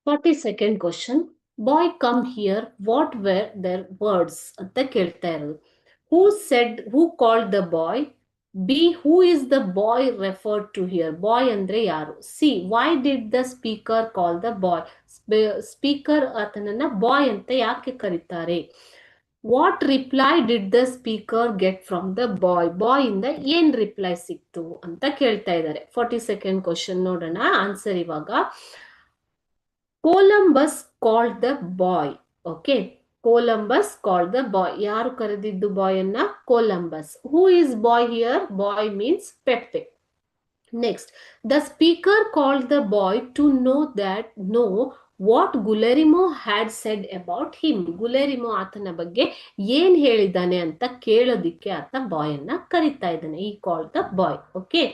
42nd question. Boy, come here. What were their words? ಅಂತ ಕೇಳ್ತಾ ಇರೋದು. Who called the boy? B. Who is the boy referred to here? Boy ಅಂದ್ರೆ ಯಾರು? C. Why did the speaker call the boy? Speaker ಆತನನ್ನ boy ಅಂತ ಯಾಕೆ ಕರೀತಾರೆ? What reply did the speaker get from the boy? Boy ಇಂದ ಏನ್ reply ಸಿಕ್ತು ಅಂತ ಕೇಳ್ತಾ ಇದ್ದಾರೆ. 42nd ಕ್ವಶನ್ ನೋಡೋಣ ಆನ್ಸರ್ ಇವಾಗ. Columbus called the boy. Okay. Columbus called the boy. ಯಾರು ಕರೆದಿದ್ದು ಬಾಯ್ ಅನ್ನ? Columbus. Who is boy here? Boy means Pepe. Next, the speaker called the boy to know what Guillermo had said about him. Guillermo ಆತನ ಬಗ್ಗೆ ಏನ್ ಹೇಳಿದಾನೆ ಅಂತ ಕೇಳೋದಿಕ್ಕೆ ಆತ ಬಾಯ್ ಅನ್ನ ಕರಿತಾ ಇದ್ದಾನೆ. He called the boy. Okay.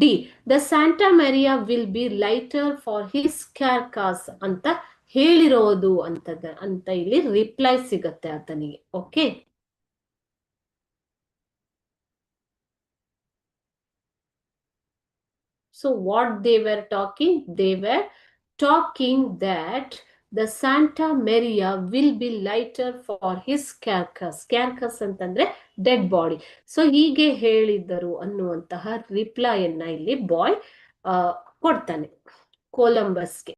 D. The Santa Maria will be lighter for his carcass ಅಂತ ಹೇಳಿರೋದು ಅಂತ ಇಲ್ಲಿ ರಿಪ್ಲೈ ಸಿಗತ್ತೆ ಆತನಿಗೆ. Okay. So what they were talking? They were talking that the Santa Maria will be lighter for his carcass. Carcass ಅಂತಂದ್ರೆ dead body. So ಹೀಗೆ ಹೇಳಿದ್ದರು ಅನ್ನುವಂತಹ ರಿಪ್ಲೈಯನ್ನ ಇಲ್ಲಿ ಬಾಯ್ ಕೊಡ್ತಾನೆ ಕೊಲಂಬಸ್ಗೆ.